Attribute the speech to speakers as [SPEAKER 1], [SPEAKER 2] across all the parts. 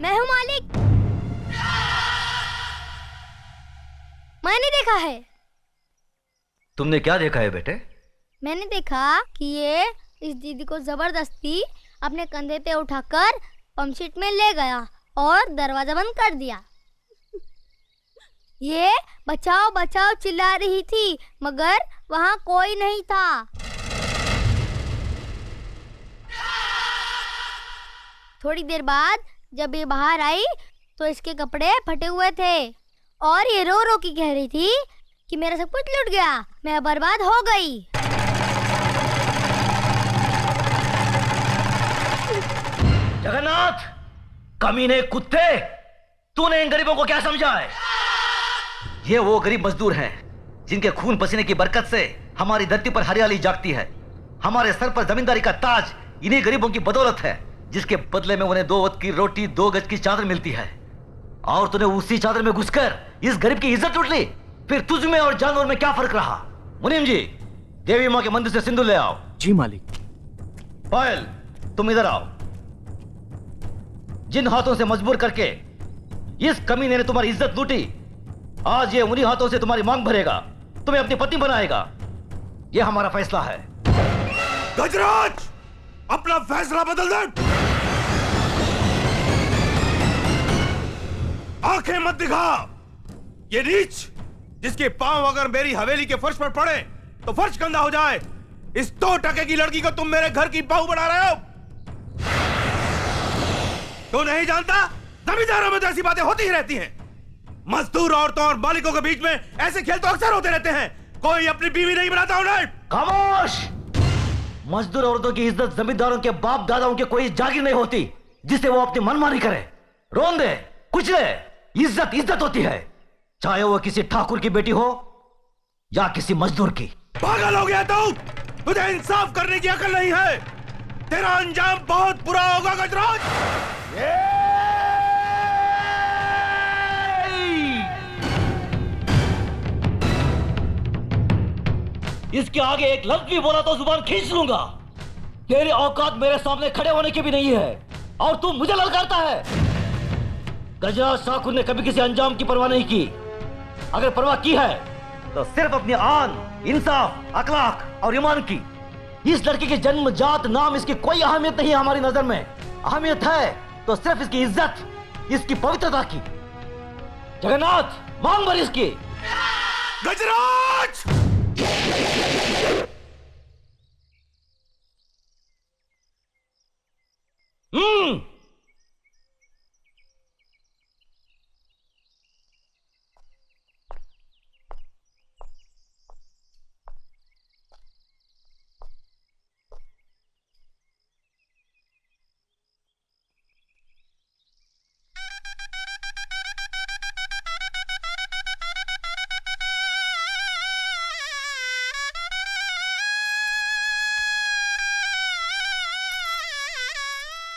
[SPEAKER 1] मैं हूँ मालिक। मैंने देखा है।
[SPEAKER 2] तुमने क्या देखा है बेटे?
[SPEAKER 1] मैंने देखा कि ये इस दीदी को जबरदस्ती अपने कंधे पे उठाकर पंपशीट में ले गया और दरवाजा बंद कर दिया। ये बचाओ बचाओ चिल्ला रही थी मगर वहाँ कोई नहीं था। थोड़ी देर बाद जब ये बाहर आई तो इसके कपड़े फटे हुए थे और ये रो रो के कह रही थी कि मेरा सब कुछ लूट गया, मैं बर्बाद हो गई।
[SPEAKER 2] जगन्नाथ, कमीने कुत्ते, तूने इन गरीबों को क्या समझा है? ये वो गरीब मजदूर हैं जिनके खून पसीने की बरकत से हमारी धरती पर हरियाली जागती है। हमारे सर पर जमींदारी का ताज इन्हीं गरीबों की बदौलत है, जिसके बदले में उन्हें 2 वक्त की रोटी 2 गज की चादर मिलती है। और तूने उसी चादर में घुसकर इस गरीब की इज्जत लूट ली। फिर तुझ में और जानवर में क्या फर्क रहा? मुनीम जी, देवी माँ के मंदिर से सिंदूर ले आओ।
[SPEAKER 3] जी मालिक।
[SPEAKER 2] पायल, तुम इधर आओ। जिन हाथों से मजबूर करके इस कमीने ने तुम्हारी इज्जत लूटी, आज ये उन्हीं हाथों से तुम्हारी मांग भरेगा, तुम्हें अपनी पत्नी बनाएगा। ये हमारा फैसला है।
[SPEAKER 4] गजराज, अपना फैसला बदल दे। आंखें मत दिखा। ये नीच जिसके पांव अगर मेरी हवेली के फर्श पर पड़े तो फर्श गंदा हो जाए, इस 2 टके की लड़की को तुम मेरे घर की बहू बना रहे हो। तो नहीं जानता, जमींदारों में तो ऐसी बातें होती ही रहती हैं। मजदूर औरतों और मालिकों के बीच में ऐसे खेल तो अक्सर होते रहते हैं। कोई अपनी बीवी नहीं बनाता उन्हें।
[SPEAKER 2] खामोश! मजदूर औरतों की इज्जत जमींदारों के बाप दादाओं के कोई जागीर नहीं होती जिसे वो अपनी मनमानी करे। रोन दे, कुचले, इज्जत इज्जत होती है, चाहे वो किसी ठाकुर की बेटी हो या किसी मजदूर की।
[SPEAKER 4] पागल हो गया तू? तुझे इंसाफ करने की अकल नहीं है। तेरा अंजाम बहुत बुरा होगा गजराज।
[SPEAKER 2] इसके आगे एक लफ्ज भी बोला तो जुबान खींच लूंगा। तेरी औकात मेरे सामने खड़े होने की भी नहीं है और तू मुझे ललकारता है। गजराज ठाकुर ने कभी किसी अंजाम की परवाह नहीं की। अगर परवाह की है तो सिर्फ अपनी आन, इंसाफ, अखलाक और ईमान की। इस लड़की के जन्म, जात, नाम, इसकी कोई अहमियत नहीं है हमारी नजर में। अहमियत है तो सिर्फ इसकी इज्जत, इसकी पवित्रता की। जगन्नाथ, मांग भर इसकी।
[SPEAKER 4] गजराज!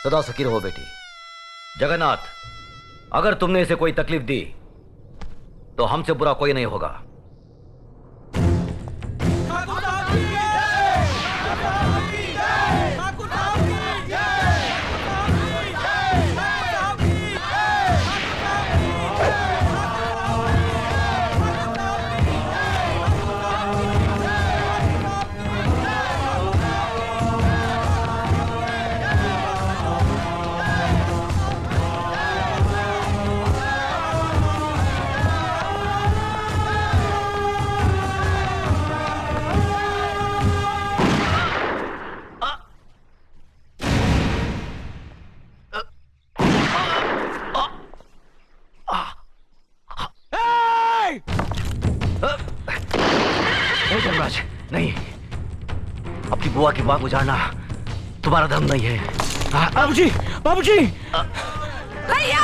[SPEAKER 2] सदा सुखी रहो बेटी। जगन्नाथ, अगर तुमने इसे कोई तकलीफ दी तो हमसे बुरा कोई नहीं होगा। नहीं, अपनी बुआ की बात गुजारना तुम्हारा धर्म नहीं है।
[SPEAKER 3] बाबूजी, बाबूजी!
[SPEAKER 5] भैया!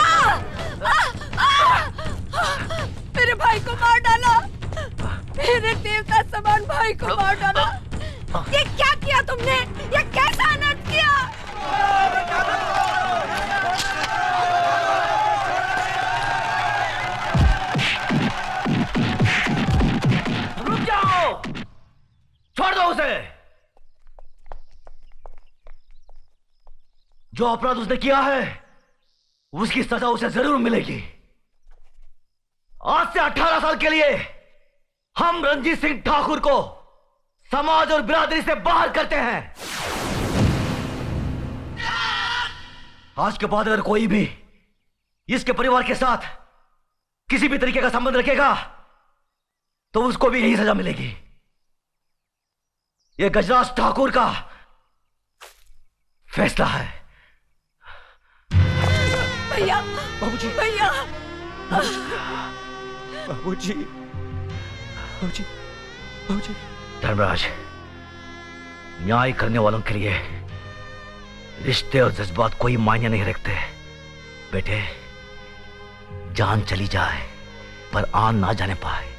[SPEAKER 5] मेरे भाई को मार डाला। मेरे देवता समान भाई को मार डाला। ये क्या किया तुमने? ये कैसा अनर्थ किया?
[SPEAKER 2] रुक जाओ, छोड़ दो उसे। जो अपराध उसने किया है उसकी सजा उसे जरूर मिलेगी। आज से 18 साल के लिए हम रणजीत सिंह ठाकुर को समाज और बिरादरी से बाहर करते हैं। आज के बाद अगर कोई भी इसके परिवार के साथ किसी भी तरीके का संबंध रखेगा तो उसको भी यही सजा मिलेगी। यह गजराज ठाकुर का फैसला है।
[SPEAKER 5] भैया,
[SPEAKER 3] बाबूजी,
[SPEAKER 5] भैया,
[SPEAKER 3] बाबूजी, बाबूजी, बाबूजी।
[SPEAKER 2] धर्मराज, न्याय करने वालों के लिए रिश्ते और जज्बात कोई मायने नहीं रखते। बेटे, जान चली जाए पर आन ना जाने पाए।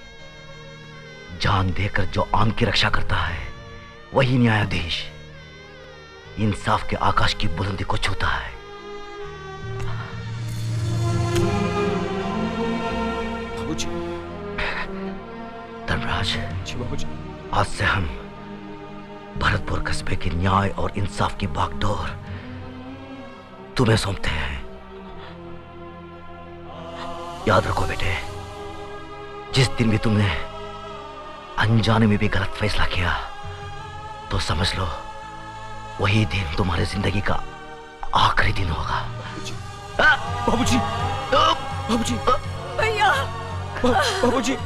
[SPEAKER 2] जान देकर जो आन की रक्षा करता है वही न्यायाधीश इंसाफ के आकाश की बुलंदी को छूता है।
[SPEAKER 3] बाबूजी,
[SPEAKER 2] धर्मराज,
[SPEAKER 3] जी बाबूजी।
[SPEAKER 2] आज से हम भरतपुर कस्बे की न्याय और इंसाफ की बागडोर तुम्हें सौंपते हैं। याद रखो बेटे, जिस दिन भी तुमने अनजाने में भी गलत फैसला किया तो समझ लो वही दिन तुम्हारी जिंदगी का आखिरी दिन होगा।
[SPEAKER 3] बाबूजी, बाबूजी,
[SPEAKER 5] भैया,
[SPEAKER 3] बाबूजी।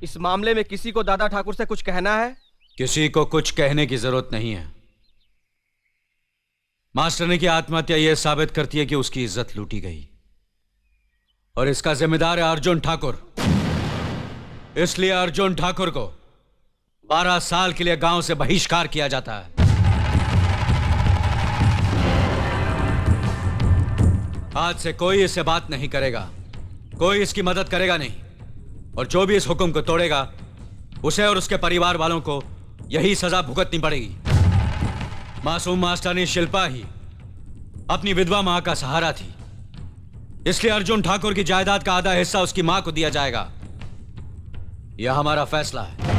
[SPEAKER 6] इस मामले में किसी को दादा ठाकुर से कुछ कहना है?
[SPEAKER 7] किसी को कुछ कहने की जरूरत नहीं है। मास्टरनी की आत्महत्या यह साबित करती है कि उसकी इज्जत लूटी गई और इसका जिम्मेदार है अर्जुन ठाकुर। इसलिए अर्जुन ठाकुर को 12 साल के लिए गांव से बहिष्कार किया जाता है। आज से कोई इससे बात नहीं करेगा, कोई इसकी मदद करेगा नहीं, और जो भी इस हुक्म को तोड़ेगा उसे और उसके परिवार वालों को यही सजा भुगतनी पड़ेगी। मासूम मास्टरनी शिल्पा ही अपनी विधवा मां का सहारा थी, इसलिए अर्जुन ठाकुर की जायदाद का आधा हिस्सा उसकी मां को दिया जाएगा। यह हमारा फैसला है।